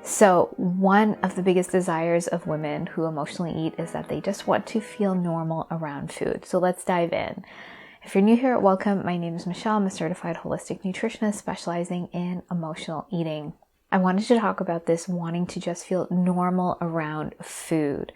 So one of the biggest desires of women who emotionally eat is that they just want to feel normal around food. So let's dive in. If you're new here, welcome. My name is Michelle. I'm a certified holistic nutritionist specializing in emotional eating. I wanted to talk about this wanting to just feel normal around food.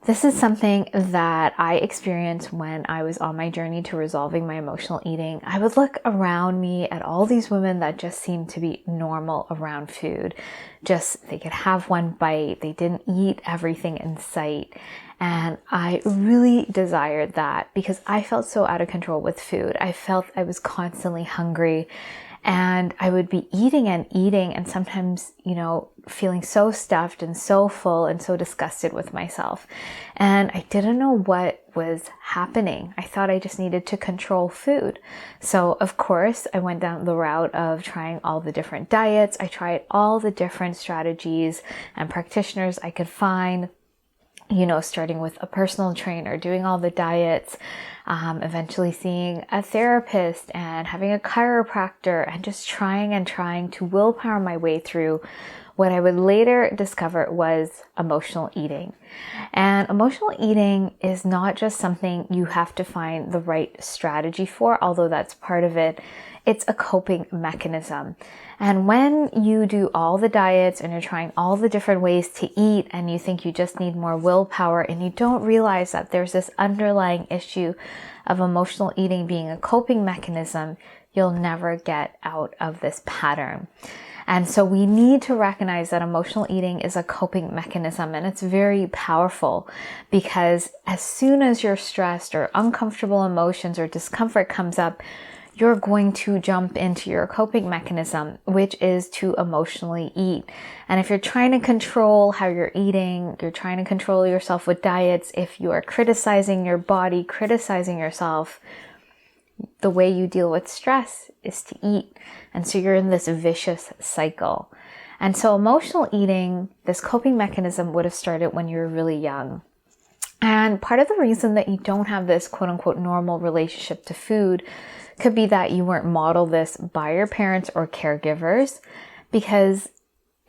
This is something that I experienced when I was on my journey to resolving my emotional eating. I would look around me at all these women that just seemed to be normal around food. Just, they could have one bite. They didn't eat everything in sight. And I really desired that because I felt so out of control with food. I felt I was constantly hungry. And I would be eating and sometimes, feeling so stuffed and so full and so disgusted with myself. And I didn't know what was happening. I thought I just needed to control food. So of course, I went down the route of trying all the different diets. I tried all the different strategies and practitioners I could find. Starting with a personal trainer, doing all the diets, eventually seeing a therapist and having a chiropractor and just trying to willpower my way through what I would later discover was emotional eating. And emotional eating is not just something you have to find the right strategy for, although that's part of it. It's a coping mechanism. And when you do all the diets and you're trying all the different ways to eat and you think you just need more willpower and you don't realize that there's this underlying issue of emotional eating being a coping mechanism, you'll never get out of this pattern. And so we need to recognize that emotional eating is a coping mechanism, and it's very powerful because as soon as you're stressed or uncomfortable emotions or discomfort comes up, you're going to jump into your coping mechanism, which is to emotionally eat. And if you're trying to control how you're eating, you're trying to control yourself with diets, if you are criticizing your body, criticizing yourself, the way you deal with stress is to eat. And so you're in this vicious cycle. And so emotional eating, this coping mechanism would have started when you were really young. And part of the reason that you don't have this quote unquote normal relationship to food could be that you weren't modeled this by your parents or caregivers, because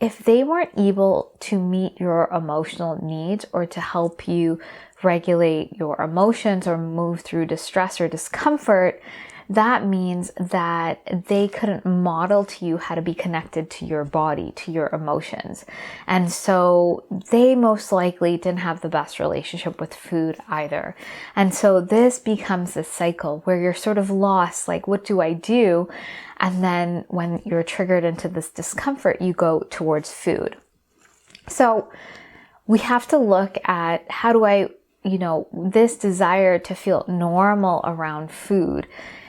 if they weren't able to meet your emotional needs or to help you regulate your emotions or move through distress or discomfort, that means that they couldn't model to you how to be connected to your body, to your emotions. And so they most likely didn't have the best relationship with food either. And so this becomes this cycle where you're sort of lost, like, what do I do? And then when you're triggered into this discomfort, you go towards food. So we have to look at how do I, this desire to feel normal around food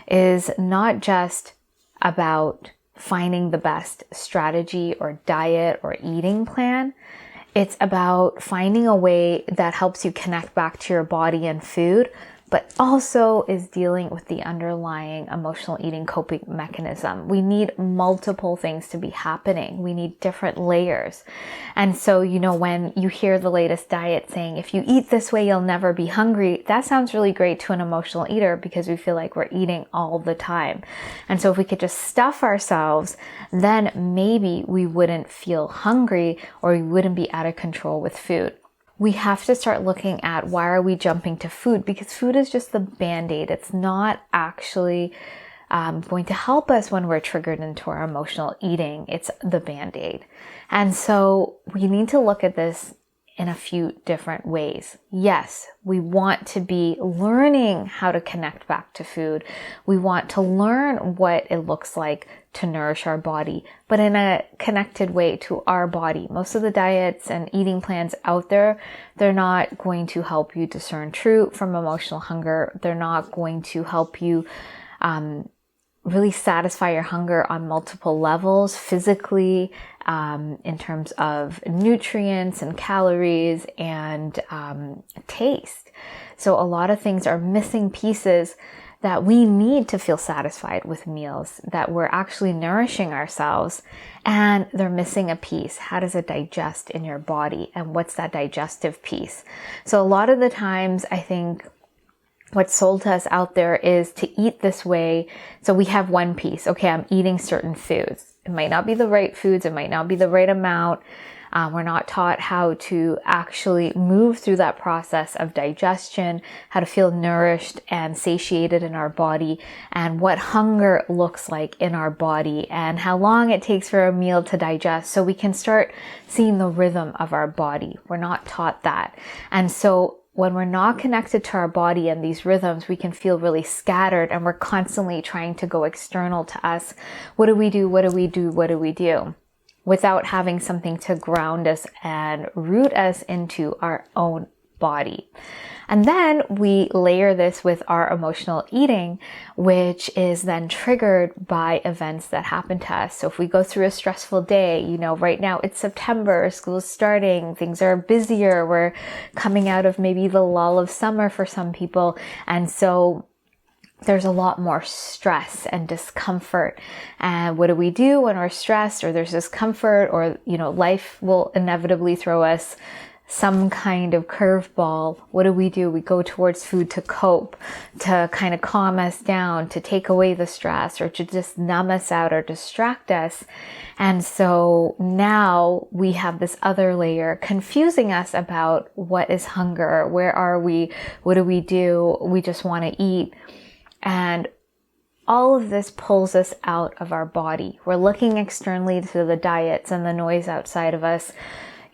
is not just about finding the best strategy or diet or eating plan. It's about finding a way that helps you connect back to your body and food, but also is dealing with the underlying emotional eating coping mechanism. We need multiple things to be happening. We need different layers. And so, when you hear the latest diet saying, if you eat this way, you'll never be hungry, that sounds really great to an emotional eater because we feel like we're eating all the time. And so if we could just stuff ourselves, then maybe we wouldn't feel hungry or we wouldn't be out of control with food. We have to start looking at why are we jumping to food, because food is just the band-aid. It's not actually going to help us when we're triggered into our emotional eating. It's the band-aid. And so we need to look at this in a few different ways. Yes, we want to be learning how to connect back to food. We want to learn what it looks like to nourish our body, but in a connected way to our body. Most of the diets and eating plans out there, they're not going to help you discern true from emotional hunger. They're not going to help you really satisfy your hunger on multiple levels, physically, in terms of nutrients and calories and taste. So a lot of things are missing pieces that we need to feel satisfied with meals, that we're actually nourishing ourselves, and they're missing a piece. How does it digest in your body? And what's that digestive piece? So a lot of the times, I think what's sold to us out there is to eat this way. So we have one piece. Okay, I'm eating certain foods. It might not be the right foods. It might not be the right amount. We're not taught how to actually move through that process of digestion, how to feel nourished and satiated in our body, and what hunger looks like in our body, and how long it takes for a meal to digest, so we can start seeing the rhythm of our body. We're not taught that. And so when we're not connected to our body and these rhythms, we can feel really scattered, and we're constantly trying to go external to us. What do we do? What do we do? What do we do? Without having something to ground us and root us into our own body. And then we layer this with our emotional eating, which is then triggered by events that happen to us. So if we go through a stressful day, right now it's September, school's starting, things are busier, we're coming out of maybe the lull of summer for some people. And so there's a lot more stress and discomfort. And what do we do when we're stressed or there's discomfort, or, life will inevitably throw us some kind of curveball? What do? We go towards food to cope, to kind of calm us down, to take away the stress, or to just numb us out or distract us. And so now we have this other layer confusing us about what is hunger, where are we, what do? We just want to eat. And all of this pulls us out of our body. We're looking externally to the diets and the noise outside of us.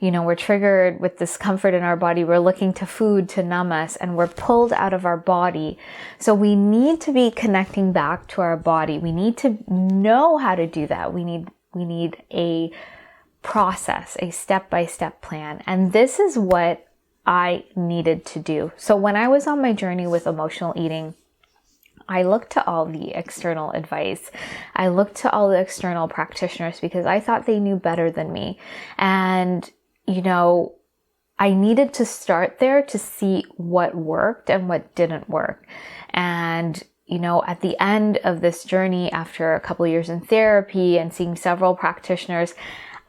We're triggered with discomfort in our body. We're looking to food to numb us, and we're pulled out of our body. So we need to be connecting back to our body. We need to know how to do that. We need a process, a step-by-step plan. And this is what I needed to do. So when I was on my journey with emotional eating, I looked to all the external advice. I looked to all the external practitioners because I thought they knew better than me. And, I needed to start there to see what worked and what didn't work. And, at the end of this journey, after a couple of years in therapy and seeing several practitioners,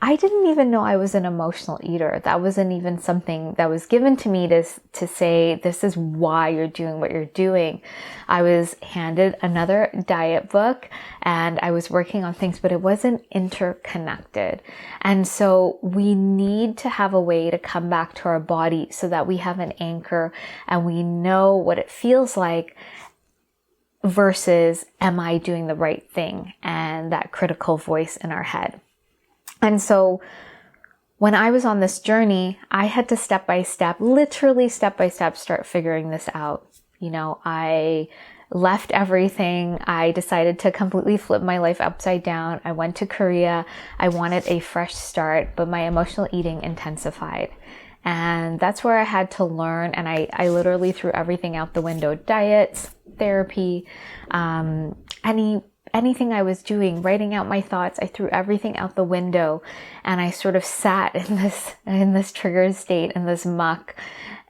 I didn't even know I was an emotional eater. That wasn't even something that was given to me to say, this is why you're doing what you're doing. I was handed another diet book and I was working on things, but it wasn't interconnected. And so we need to have a way to come back to our body so that we have an anchor and we know what it feels like versus, am I doing the right thing? And that critical voice in our head. And so when I was on this journey, I had to literally step by step, start figuring this out. I left everything. I decided to completely flip my life upside down. I went to Korea. I wanted a fresh start, but my emotional eating intensified. And that's where I had to learn. And I literally threw everything out the window: diets, therapy, anything I was doing, writing out my thoughts. I threw everything out the window and I sort of sat in this triggered state, in this muck,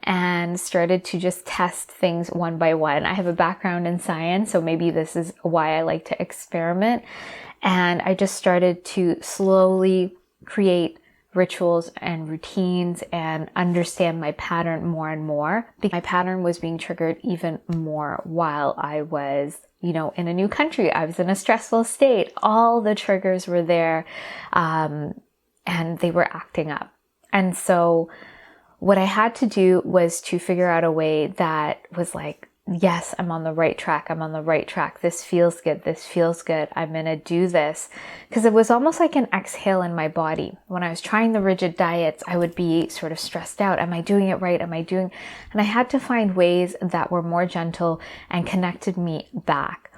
and started to just test things one by one. I have a background in science, so maybe this is why I like to experiment. And I just started to slowly create rituals and routines and understand my pattern more and more, because my pattern was being triggered even more while I was in a new country. I was in a stressful state. All the triggers were there, and they were acting up. And so what I had to do was to figure out a way that was like, yes, I'm on the right track. I'm on the right track. This feels good. This feels good. I'm going to do this. Because it was almost like an exhale in my body. When I was trying the rigid diets, I would be sort of stressed out. Am I doing it right? And I had to find ways that were more gentle and connected me back.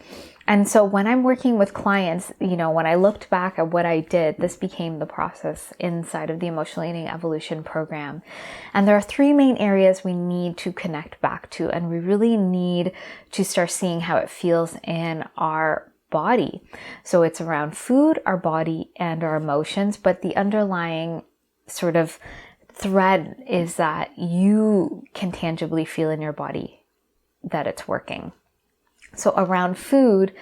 And so when I'm working with clients, when I looked back at what I did, this became the process inside of the Emotional Eating Evolution program. And there are 3 main areas we need to connect back to, and we really need to start seeing how it feels in our body. So it's around food, our body, and our emotions, but the underlying sort of thread is that you can tangibly feel in your body that it's working. So around food,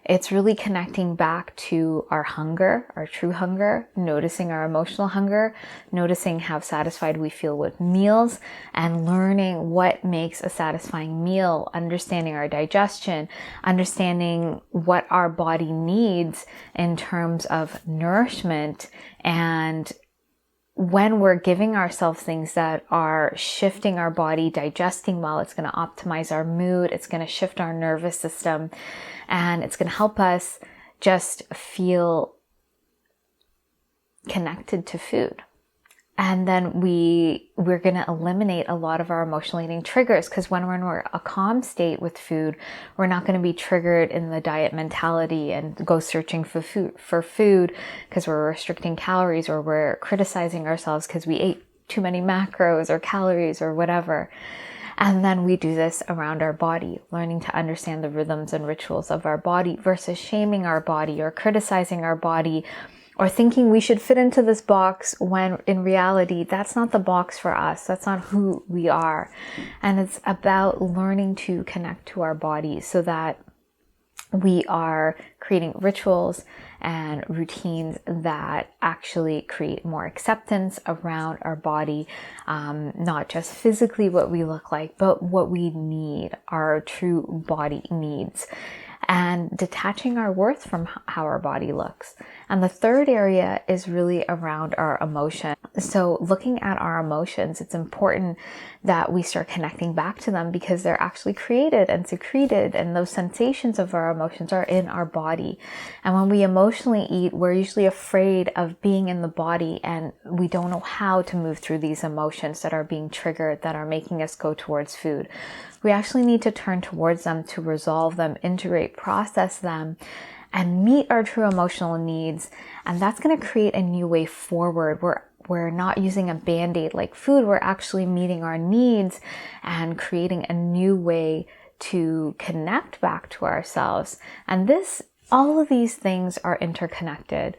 It's really connecting back to our hunger, our true hunger, noticing our emotional hunger, noticing how satisfied we feel with meals, and learning what makes a satisfying meal, understanding our digestion, understanding what our body needs in terms of nourishment. And when we're giving ourselves things that are shifting our body, digesting well, it's going to optimize our mood, it's going to shift our nervous system, and it's going to help us just feel connected to food. And then we're going to eliminate a lot of our emotional eating triggers, because when we're in a calm state with food, we're not going to be triggered in the diet mentality and go searching for food because we're restricting calories, or we're criticizing ourselves because we ate too many macros or calories or whatever. And then we do this around our body, learning to understand the rhythms and rituals of our body versus shaming our body or criticizing our body, or thinking we should fit into this box when in reality, that's not the box for us. That's not who we are. And it's about learning to connect to our bodies so that we are creating rituals and routines that actually create more acceptance around our body, not just physically what we look like, but what we need, our true body needs, and detaching our worth from how our body looks. And the third area is really around our emotion. So looking at our emotions, it's important that we start connecting back to them, because they're actually created and secreted, and those sensations of our emotions are in our body. And when we emotionally eat, we're usually afraid of being in the body, and we don't know how to move through these emotions that are being triggered, that are making us go towards food. We actually need to turn towards them to resolve them, integrate, process them, and meet our true emotional needs. And that's going to create a new way forward. We're not using a band-aid like food. We're actually meeting our needs and creating a new way to connect back to ourselves. And all of these things are interconnected.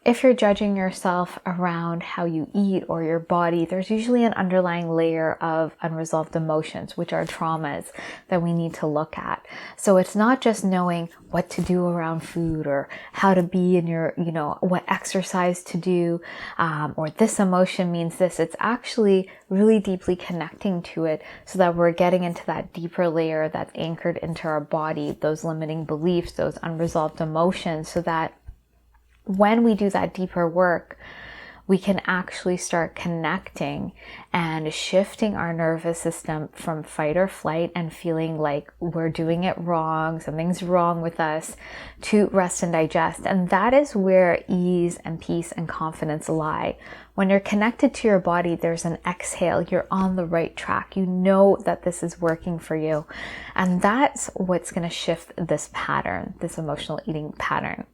If you're judging yourself around how you eat or your body, there's usually an underlying layer of unresolved emotions, which are traumas that we need to look at. So it's not just knowing what to do around food or how to be in your, what exercise to do, or this emotion means this. It's actually really deeply connecting to it so that we're getting into that deeper layer that's anchored into our body, those limiting beliefs, those unresolved emotions, so that when we do that deeper work, we can actually start connecting and shifting our nervous system from fight or flight and feeling like we're doing it wrong, something's wrong with us, to rest and digest. And that is where ease and peace and confidence lie. When you're connected to your body, there's an exhale. You're on the right track. You know that this is working for you. And that's what's going to shift this pattern, this emotional eating pattern.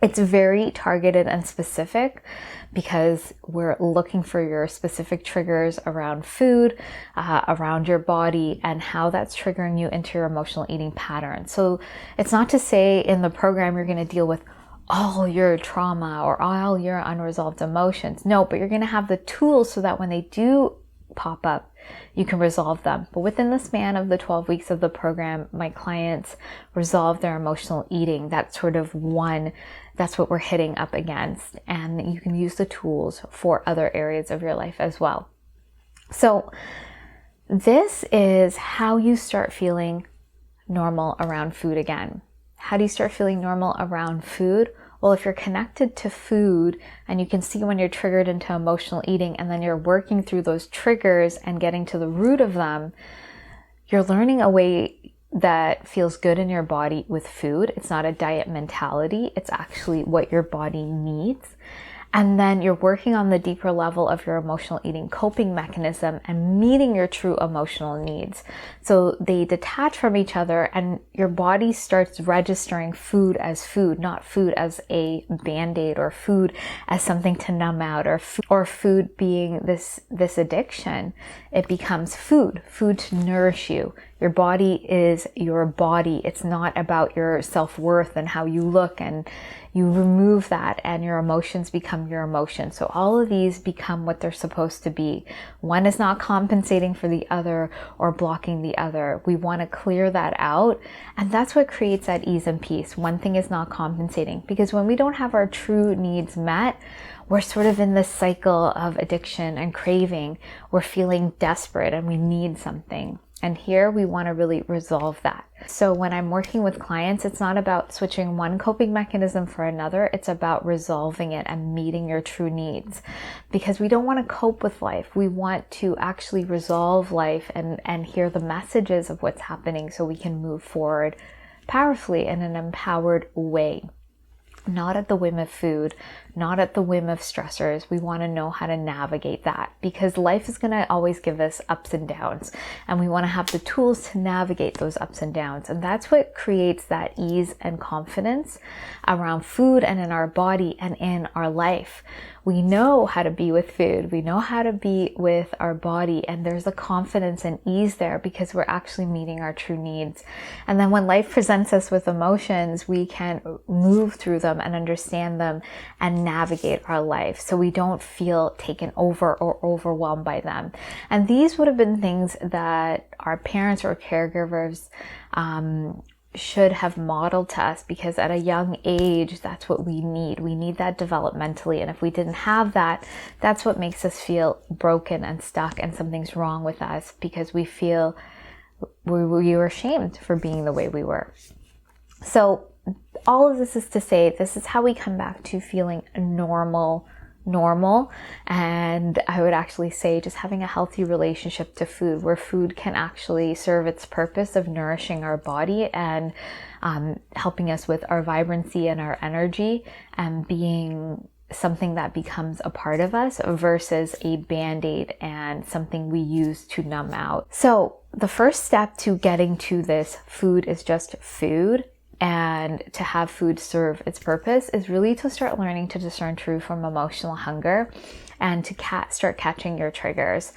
It's very targeted and specific because we're looking for your specific triggers around food, around your body, and how that's triggering you into your emotional eating pattern. So it's not to say in the program you're going to deal with all your trauma or all your unresolved emotions. No, but you're going to have the tools so that when they do pop up, you can resolve them. But within the span of the 12 weeks of the program, my clients resolve their emotional eating. That's what we're hitting up against. And you can use the tools for other areas of your life as well. So this is how you start feeling normal around food again. How do you start feeling normal around food? Well, if you're connected to food and you can see when you're triggered into emotional eating, and then you're working through those triggers and getting to the root of them, you're learning a way that feels good in your body with food. It's not a diet mentality. It's actually what your body needs. And then you're working on the deeper level of your emotional eating coping mechanism and meeting your true emotional needs. So they detach from each other, and your body starts registering food as food, not food as a band-aid or food as something to numb out, or food being this addiction. It becomes food to nourish you. Your body is your body. It's not about your self-worth and how you look, and you remove that and your emotions become become your emotions. So all of these become what they're supposed to be. One is not compensating for the other or blocking the other. We want to clear that out, and that's what creates that ease and peace. One thing is not compensating, because when we don't have our true needs met, we're sort of in this cycle of addiction and craving. We're feeling desperate and we need something. And here we want to really resolve that. So when I'm working with clients, it's not about switching one coping mechanism for another. It's about resolving it and meeting your true needs, because we don't want to cope with life. We want to actually resolve life and hear the messages of what's happening so we can move forward powerfully in an empowered way. Not at the whim of food, not at the whim of stressors. We want to know how to navigate that, because life is going to always give us ups and downs, and we want to have the tools to navigate those ups and downs. And that's what creates that ease and confidence around food and in our body and in our life. We know how to be with food. We know how to be with our body, and there's a confidence and ease there because we're actually meeting our true needs. And then when life presents us with emotions, we can move through them and understand them and navigate our life so we don't feel taken over or overwhelmed by them. And these would have been things that our parents or caregivers should have modeled to us, because at a young age, that's what we need. We need that developmentally. And if we didn't have that, that's what makes us feel broken and stuck and something's wrong with us, because we feel we were ashamed for being the way we were. So all of this is to say, this is how we come back to feeling normal. And I would actually say just having a healthy relationship to food, where food can actually serve its purpose of nourishing our body and helping us with our vibrancy and our energy, and being something that becomes a part of us versus a band-aid and something we use to numb out. So the first step to getting to this food is just food, and to have food serve its purpose, is really to start learning to discern true from emotional hunger, and to start catching your triggers.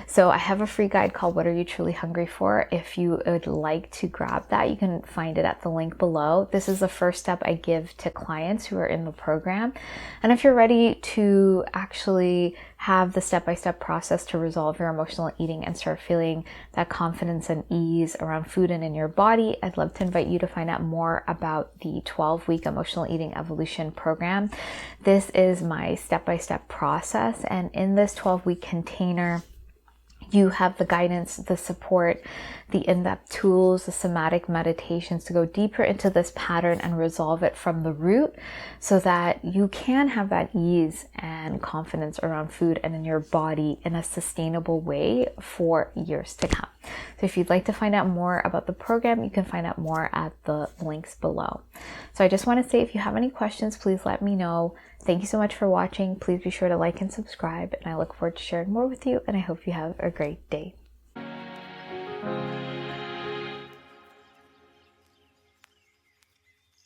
So I have a free guide called What Are You Truly Hungry For? If you would like to grab that, you can find it at the link below. This is the first step I give to clients who are in the program. And if you're ready to actually have the step-by-step process to resolve your emotional eating and start feeling that confidence and ease around food and in your body, I'd love to invite you to find out more about the 12-week Emotional Eating Evolution program. This is my step-by-step process, and in this 12-week container, you have the guidance, the support, the in-depth tools, the somatic meditations to go deeper into this pattern and resolve it from the root, so that you can have that ease and confidence around food and in your body in a sustainable way for years to come. So if you'd like to find out more about the program, you can find out more at the links below. So I just want to say, if you have any questions, please let me know. Thank you so much for watching. Please be sure to like and subscribe, and I look forward to sharing more with you, and I hope you have a great day.